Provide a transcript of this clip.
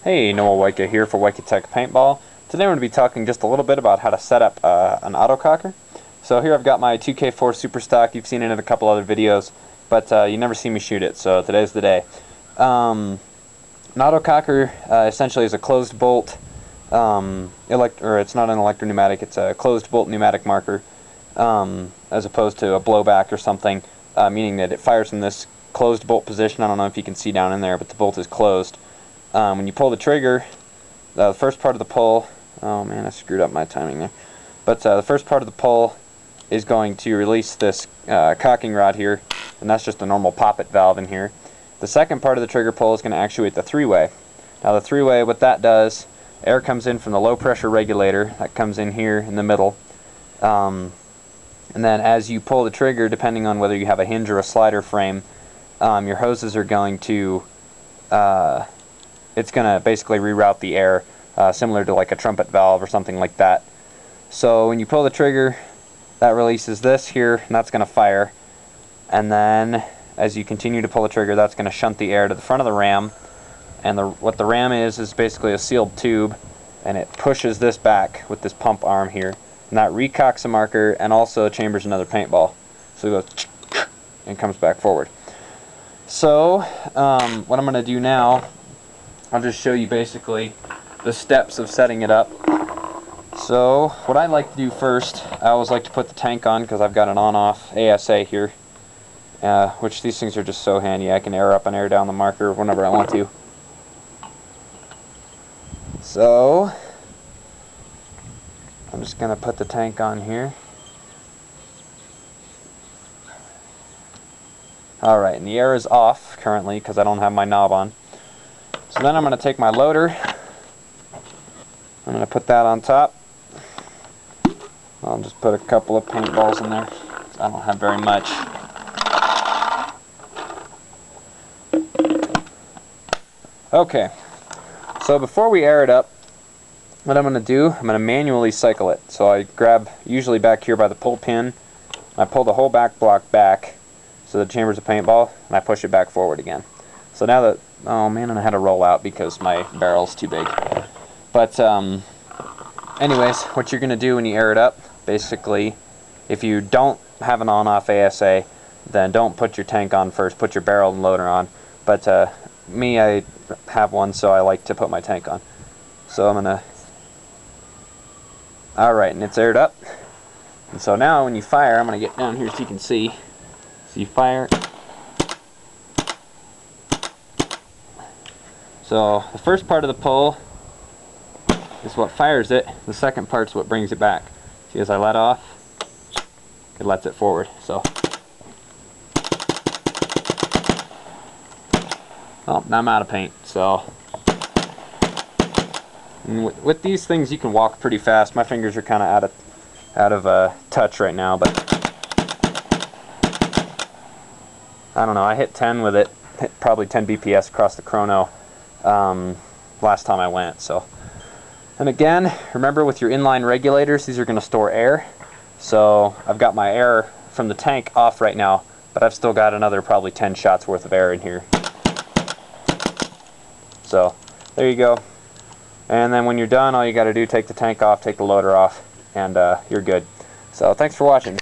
Hey, Noah Wyka here for Wyka Tech Paintball. Today I'm going to be talking just a little bit about how to set up an AutoCocker. So here I've got my 2K4 Super Stock. You've seen it in a couple other videos, but you never see me shoot it, so today's the day. An AutoCocker essentially is a closed bolt, it's not an electro-pneumatic, it's a closed bolt pneumatic marker, as opposed to a blowback or something, meaning that it fires from this closed bolt position. I don't know if you can see down in there, but the bolt is closed. When you pull the trigger, the first part of the pull, oh man, I screwed up my timing there, but the first part of the pull is going to release this cocking rod here, and that's just a normal poppet valve in here. The second part of the trigger pull is going to actuate the three-way. Now the three-way, what that does, air comes in from the low pressure regulator, that comes in here in the middle, and then as you pull the trigger, depending on whether you have a hinge or a slider frame, your hoses are going to it's going to basically reroute the air, similar to like a trumpet valve or something like that. So when you pull the trigger, that releases this here, and that's going to fire. And then as you continue to pull the trigger, that's going to shunt the air to the front of the ram. And what the ram is basically a sealed tube, and it pushes this back with this pump arm here. And that recocks a marker and also chambers another paintball. So it goes and comes back forward. So what I'm going to do now, I'll just show you basically the steps of setting it up. So what I like to do first, I always like to put the tank on because I've got an on-off ASA here, which these things are just so handy. I can air up and air down the marker whenever I want to. So I'm just going to put the tank on here. Alright, and the air is off currently because I don't have my knob on. So then I'm going to take my loader, I'm going to put that on top. I'll just put a couple of paintballs in there. I don't have very much. Okay, so before we air it up, what I'm going to do, I'm going to manually cycle it. So I grab, usually back here by the pull pin, I pull the whole back block back so the chamber's a paintball, and I push it back forward again. So now that, oh man, and I had to roll out because my barrel's too big. But anyways, what you're going to do when you air it up, basically, if you don't have an on-off ASA, then don't put your tank on first, put your barrel and loader on. But me, I have one, so I like to put my tank on. So I'm going to, alright, and it's aired up. And so now when you fire, I'm going to get down here so you can see. So you fire. So the first part of the pull is what fires it. The second part's what brings it back. See, as I let off, it lets it forward. So, oh, now I'm out of paint. So, with these things, you can walk pretty fast. My fingers are kind of out of touch right now, but I don't know. I hit 10 with it. Hit probably 10 BPS across the chrono last time I went. So, and again, remember with your inline regulators, these are going to store air. So I've got my air from the tank off right now, but I've still got another probably 10 shots worth of air in here. So there you go. And then when you're done, all you got to do, take the tank off, take the loader off, and you're good. So thanks for watching.